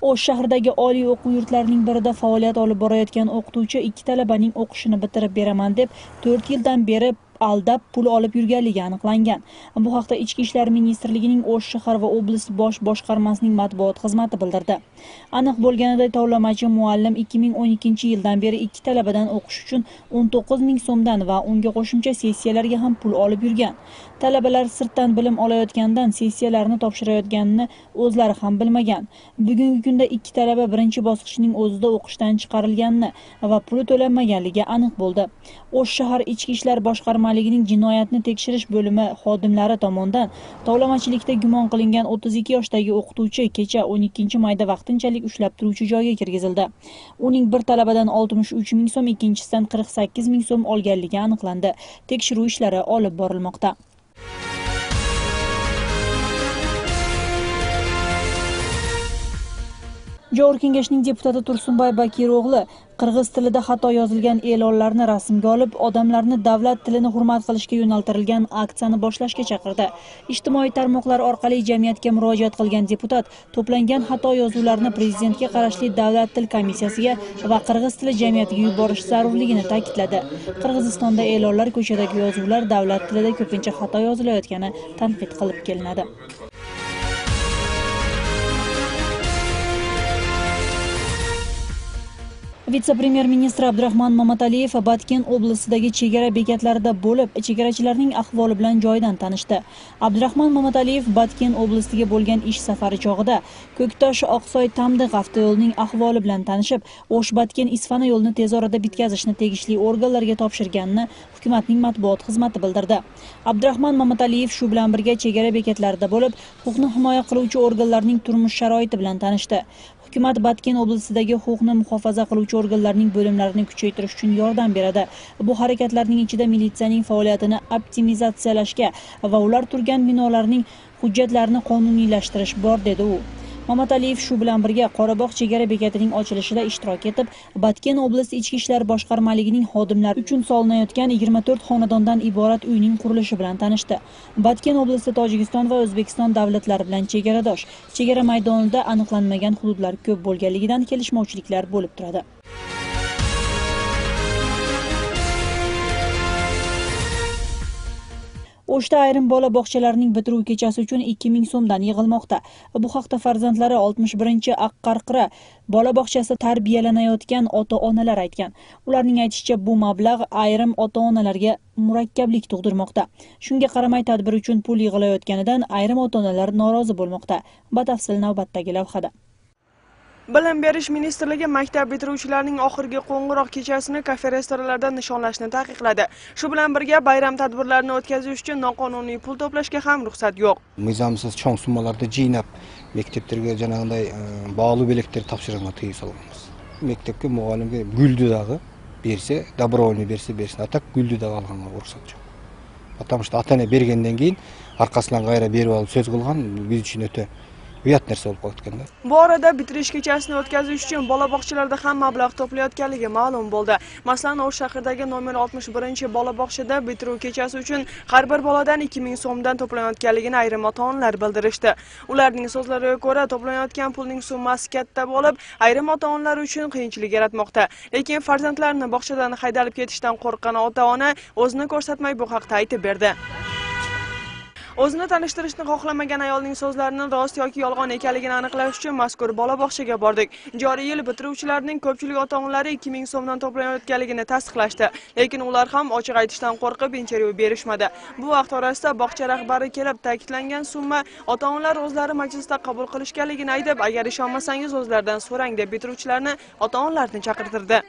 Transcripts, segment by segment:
O'sh shahridagi oliy o'quv yurtlarining birida faoliyat olib borayotgan o'qituvchi 2 talabaning o'qishini bitirib beraman deb 4 yildan beri aldab pul olib yurganligi aniqlangan. Bu haqda Ichki ishlar ministrligining O'sh shahar va oblast bosh boshqarmasining matbuot xizmati bildirdi. Aniq bo'lganida tovlamachi muallim 2012-yildan beri 2 talabadan o'qish uchun 19 ming so'mdan va unga qo'shimcha sessiyalarga ham pul olib yurgan. Talabalar sirtdan bilim olayotgandan sessiyalarni topshirayotganini o'zlari ham bilmagan. Bugungi kunda 2 talaba birinchi bosqichning o'zida o'qishdan chiqarilganini va puli to'lanmaganligi aniq bo'ldi. O'sh shahar Ichki ishlar boshqarmaligining jinoyatni tekshirish bo'limi xodimlari tomonidan tovlamachilikda gumon qilingan 32 yoshdagi o'qituvchi kecha 12-mayda vaqtinchalik ushlab turuvchi joyga kirgizildi. Uning bir talabadan 63 ming so'm, ikkinchisidan 48 ming so'm olganligi aniqlandi. Tekshiruv ishlari olib borilmoqda. Joriy kengashning deputati Tursunboy Bakir o'g'li qirg'iz tilida xato yozilgan e'lonlarni rasmga olib, odamlarni davlat tilini hurmat qilishga yo'naltirilgan aksiyani boshlashga chaqirdi. Ijtimoiy tarmoqlar orqali jamiyatga murojaat qilgan deputat to'plangan xato yozuvlarni prezidentga qarashli davlat til komissiyasiga va qirg'iz tili jamiyatiga yuborish zarurligini ta'kidladi. Qirg'izistonda e'lonlar, ko'chadagi yozuvlar davlat tilida ko'pincha xato yozilayotgani tanqid qilib kelinadi. Vitse-premyer-ministr Abdurahmon Mamataliyev Batken oblastidagi chegara bekatlarida bo'lib, chegarachilarning ahvoli bilan joyidan tanishdi. Abdurahmon Mamataliyev Batken oblastiga bo'lgan ish safari chog'ida Ko'ktosh-Oqsoy-Tamdiq avtoyo'lining ahvoli bilan tanishib, O'sh-Batken-Isfana yo'lini tez orada bitkazishni tegishli organlarga topshirganini hukumatning matbuot xizmati bildirdi. Abdurahmon Mamataliyev shu bilan birga chegara bekatlarida bo'lib, huquqni himoya qiluvchi organlarning turmush sharoiti bilan tanishdi. Hukumat Batken oblasidagi huquqni muhofaza qiluvchi organlarning bo'limlarini kuchaytirish uchun yordam beradi. Bu harakatlarning ichida militsiyaning faoliyatini optimizatsiyalashga va ular turgan binolarning hujjatlarini qonuniylashtirish bor, dedi u. Mamataliyev shu bilan birga Qorabog' chegara bekatining ochilishida ishtirok etib, Batken oblasti Ichki ishlar boshqarmaligining xodimlari uchun solinayotgan 24 xonadondan iborat uyning qurilishi bilan tanishdi. Batken oblasti Tojikiston va O'zbekiston davlatlari bilan chegaradosh. Chegara maydonida aniqlanmagan hududlar ko'p bo'lganligidan kelishmovchiliklar bo'lib turadi. O'shda ayrim bola bog'chalarining bitiruv kechasi uchun 2000 so'mdan yig'ilmoqda. Bu haqda farzandlari 61-Aqqarqira bola bog'chasi tarbiyalanayotgan ota-onalar aytgan. Ularning aytishicha, bu mablag' ayrim ota-onalarga murakkablik tug'dirmoqda. Shunga qaramay tadbir uchun pul yig'ilayotganidan ayrim ota-onalar norozi bo'lmoqda. Batafsil navbatdagi lavhada. Bilim berish ministrligi maktab bitiruvchilarining oxirgi qo'ng'iroq kechasini kafe-restoranlarda nishonlashni taqiqladi. Shu bilan birga bayram tadbirlarini o'tkazish uchun noqonuniy pul to'plashga ham ruxsat yo'q. Mizomsiz cho'ng summalarda jinab maktablarga janag'inday bog'li belaklar topshirishni tiyib solganmiz. Maktabga muallimga guldudagi bersa, dabrovoyni bersa, atak guldudagi olganga ruxsat yo'q. Потому что ota-ona bergandan keyin orqasidan g'ayra berib olib so'z qilgan biz uchun o'ta uyat narsa bo'lib qolganda. Bu orada bitirish kechasini o'tkazish uchun bola bog'chalarda ham mablag' to'playotganligi ma'lum bo'ldi. Masalan, O'sh shahridagi nomer 61-bola bog'chada bitiruv kechasi uchun har bir boladan 2000 so'mdan to'planayotganligini ayrim ota-onalar bildirishdi. Ularning so'zlariga ko'ra, to'planayotgan pulning summasi katta bo'lib, ayrim ota-onalar uchun qiyinchilik yaratmoqda. Lekin farzandlarini bog'chadan haydalib ketishdan qo'rqqan ota-ona o'zini ko'rsatmay bu haqda aytib berdi. O'zini tanishtirishni xohlamagan ayolning so'zlarining rost yoki yolg'on ekanligini aniqlash uchun mazkur bola bog'chaga bordik. Joriy yil bitiruvchilarning ko'pchilik ota-onalari 2000 so'mdan to'planayotganligini tasdiqlashdi. Lekin ular ham ochiq aytishdan qo'rqib intervyu berishmadi. Bu vaqt orasida bog'cha rahbari kelib ta'kidlangan summa ota-onalar o'zlari majlisda qabul qilishganligini aytib, agar ishonmasangiz o'zlaridan so'rang deb bitiruvchilarni ota-onalarni chaqirtirdi.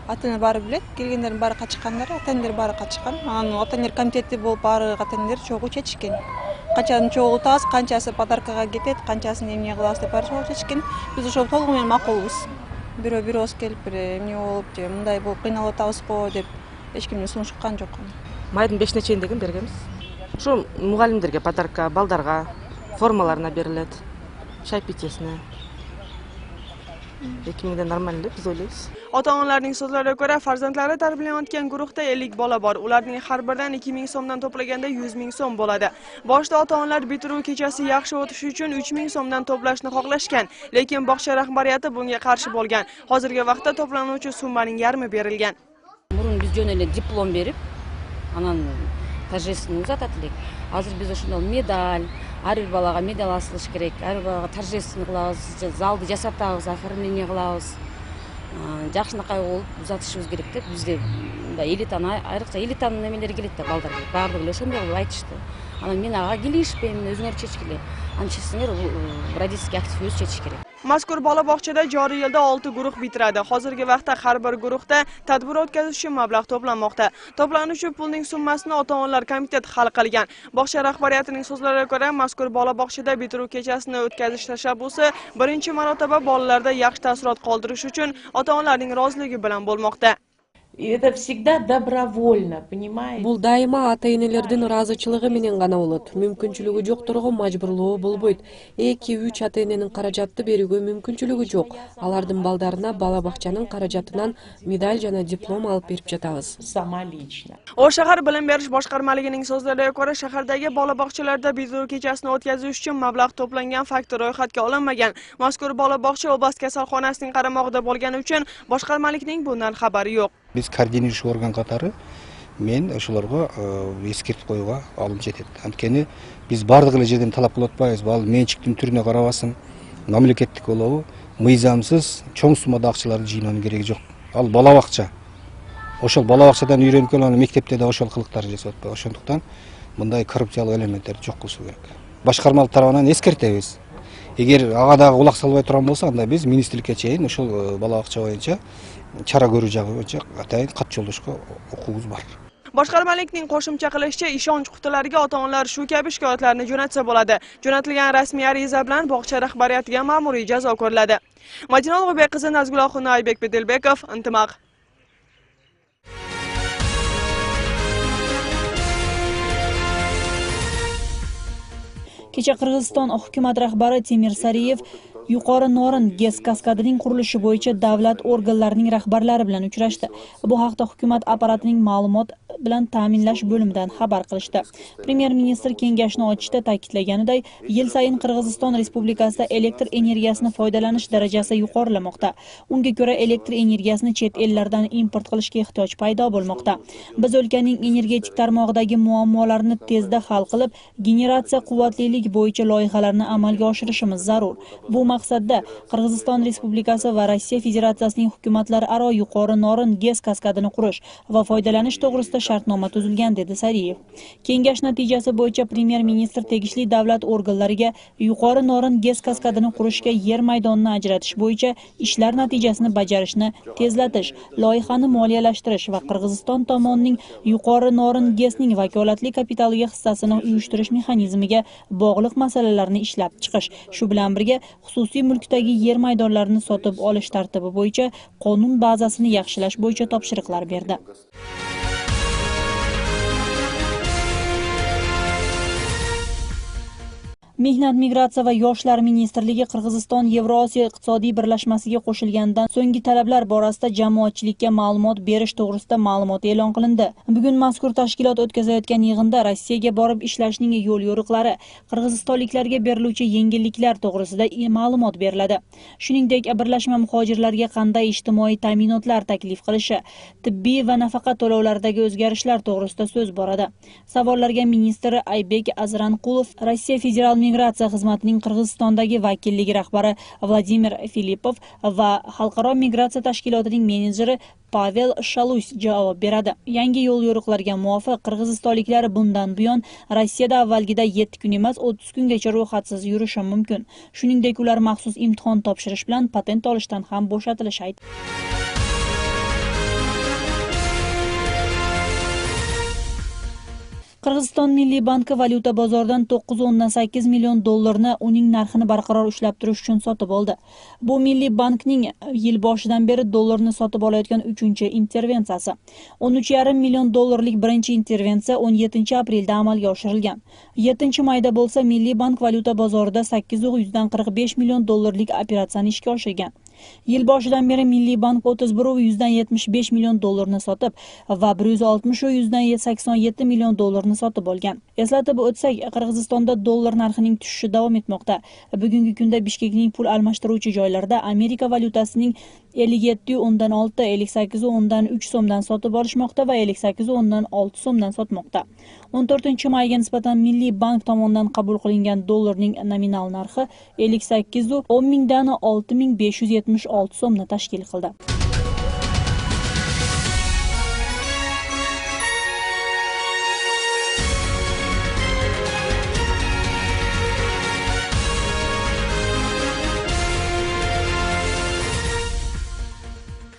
Ата-ана бары билет, келгендердин бары качкандар, ата-аналар бары качкан. Анан ата-аналар комитети болуп бары ата-аналар чогуу чечишкен. Канчасын чогуу утабыз, канчасы подаркага кетет, канчасын эмне кылабыз деп бары чогуу чечишкен. Биз ошол толугу менен макулбуз. Бирөөбүз келип, эмне болуп, же мындай болуп кыйналып атабызбы деп эч кимдин сунушу чыккан жок. Майдын 5 чейин деген бергенбиз. Ушу мугалимдерге подарка, балдарга формаларына берилет, чай питьесине. 2000 da normal deb biz o'ylaymiz. Ota-onalarning so'zlariga ko'ra, farzandlari tarbiyalanayotgan guruhda 50 bola bor. Ularning har biridan 2000 so'mdan to'plaganda 100 ming so'm bo'ladi. Boshida ota-onalar bitiruv kechasi yaxshi o'tishi uchun 3000 so'mdan to'plashni xohlashgan, lekin bog'cha rahbariyati bunga qarshi bo'lgan. Hozirgi vaqtda to'planuvchi summaning yarmi berilgan. Burun biz жөн эле диплом берип, анан торжественно узатат элек. Азыр биз ошондо медаль, ар бир балага медаль асылыш керек, ар бир балага торжественно кылабыз, залды жасатабыз, оформление кылабыз. Жакшынакай болуп узатышыбыз керек деп бизде элитаны, айрыкча элитанын немелери келет да балдарга. Баардыгы эле ошондой кылып айтышты. Анан мен ага келишпейм, өзүңөр чечкиле. Аны чечсеңер, родительский актив өзү чечиш керек. Mazkur bola bog'chada joriy yilda 6 guruh bitiradi. Hozirgi vaqtda har bir guruhda tadbir o'tkazish uchun mablag' to'planmoqda. To'planuvchi pulning summasini ota-onalar komiteti hal qilgan. Bog'cha rahbariyatining so'zlariga ko'ra, mazkur bola bog'chada bitiruv kechasini o'tkazish tashabbusi birinchi marotaba bolalarda yaxshi taassurot qoldirish uchun ota-onalarning roziligi bilan bo'lmoqda. Это всегда добровольно, понимаете? Бул дайыма ата-энелердин ыраазычылыгы менен гана болот. Мүмкүнчүлүгү жокторго мажбурлоо болбойт. 2-3 ата-эненин каражатты берүүгө мүмкүнчүлүгү жок. Алардын балдарына бала бакчанын каражатынан медаль жана диплом алып берип жатабыз. Сама лично. O shahar bilim berish boshqarmaligining so'zlariga ko'ra, shahardagi bola bog'chalarda bitiruv kechasini o'tkazish uchun mablag' to'plangan fakt ro'yxatga olinmagan. Mazkur bola bog'cha oblast kasalxonasining qaramog'ida bo'lgani uchun boshqarmalikning bundan xabari yo'q. Biz koординирующий орган катары мен ошолорго эскертип коюуга алым жетет. Анткени биз бардык эле жерден талап кылып атпайбыз. Ал менчиктин түрүнө карабасын, мамлекеттик болобу, мыйзамсыз чоң суммада акчаларды жыйноонун кереги жок. Ал бала бакча. Ошол бала бакчадан үйрөнүп келген мектепте да ошол кылыктарды жасап атпайбы. Ошондуктан мындай коррупциялык элементтерди жок кылыш керек. Башкармалык тарабынан эскертебиз. Эгер ага дагы улак салбай турган болсо, анда биз министрликке чейин ошол бала бакча боюнча чара көрүү жагы боюнча атайын кат жолдошко укугубуз бар. Boshqarmalikning qo'shimcha qilishicha, ishonch qutilariga ota-onalar shu kabi shikoyatlarni jo'natsa bo'ladi. Jo'natilgan rasmiy ariza bilan bog'cha rahbariyatiga ma'muriy jazo ko'riladi. Madina Ulug'bek qizi Nazgul Oxuna, Aybek Bedilbekov, Intimaq. Kecha Qirg'iziston hukumat rahbari Temir Sariyev Yuqori Norin gez kaskadining qurilishi bo'yicha davlat organlarining rahbarlari bilan uchrashdi. Bu haqda hukumat apparatining ma'lumot bilan ta'minlash bo'limidan xabar qilishdi. Premyer ministr kengashni ochishda ta'kidlaganiday, yil sayin Qirg'iziston Respublikasida elektr energiyasini foydalanish darajasi yuqorilamoqda. Unga ko'ra elektr energiyasini chet ellardan import qilishga ehtiyoj paydo bo'lmoqda. Biz o'lkaning energetik tarmog'idagi muammolarni tezda hal qilib, generatsiya quvvatlilik bo'yicha loyihalarni amalga oshirishimiz zarur. Bu maqsadda Qirg'iziston Respublikasi va Rossiya Federatsiyasining hukumatlararo Yuqori Norin gez kaskadini qurish va foydalanish to'g'risida shartnoma tuzilgan, dedi Sariyev. Kengash natijasi bo'yicha Premyer ministr tegishli davlat organlariga Yuqori Norin gez kaskadini qurishga yer maydonini ajratish bo'yicha ishlar natijasini bajarishni tezlatish, loyihani moliyalashtirish va Qirg'iziston tomonining Yuqori Norin gezning vakolatli kapitaliga hissasini uyushtirish mexanizmiga bog'liq masalalarni ishlab chiqish, shu bilan birga xususiy mulkdagi yer maydonlarini sotib olish tartibi bo'yicha qonun bazasini yaxshilash bo'yicha topshiriqlar berdi. Mehnat, migratsiya va yoshlar ministrligi Qirg'iziston Yevrosiyo iqtisodiy birlashmasiga qo'shilgandan so'nggi talablar borasida jamoatchilikka ma'lumot berish to'g'risida ma'lumot e'lon qilindi. Bugun mazkur tashkilot o'tkazayotgan yig'inda Rossiyaga borib ishlashning yo'l yo'riqlari, qirg'izistonliklarga beriluvchi yengilliklar to'g'risida ma'lumot beriladi. Shuningdek, birlashma muhojirlarga qanday ijtimoiy ta'minotlar taklif qilishi, tibbiy va nafaqa to'lovlaridagi o'zgarishlar to'g'risida so'z boradi. Savollarga ministr Aybek Azranqulov, Rossiya federal migratsiya xizmatining Qirg'izistondagi vakilligi rahbari Vladimir Filipov va Xalqaro migratsiya tashkilotining menejeri Pavel Shalus javob beradi. Yangi yo'l yo'riqlarga muvofiq qirg'izistonliklar bundan buyon Rossiyada avvalgida 7 kun emas, 30 kungacha ro'yxatsiz yurishi mumkin. Shuningdek, ular maxsus imtihon topshirish bilan patent olishdan ham bo'shatilishi aytildi. Qirg'iziston Milliy banki valyuta bozoridan 9.8 million dollarni uning narxini barqaror ushlab turish uchun sotib oldi. Bu Milliy bankning yil boshidan beri dollarni sotib olayotgan 3-intervensiyasi. 13.5 million dollarlik birinchi intervensiya 17 aprelda amalga oshirilgan. 7 mayda bo'lsa Milliy bank valyuta bozorida 8.145 million dollarlik operatsiyani ishga oshirgan. Yil boshidan beri Milliy bank 31,175 million dollarni sotib va 160,187 million dollarni sotib olgan. Eslatib o'tsak, Qirg'izistonda dollar narxining tushishi davom etmoqda. Bugungi kunda Bishkekning pul almashtiruvchi joylarida Amerika valyutasining 57,6, 58,3 so'mdan sotib olishmoqda va 58,6 so'mdan sotmoqda. 14-mayga nisbatan Milliy bank tomonidan qabul qilingan dollarning nominal narxi 58,10 mingdan 6576 so'mni tashkil qildi.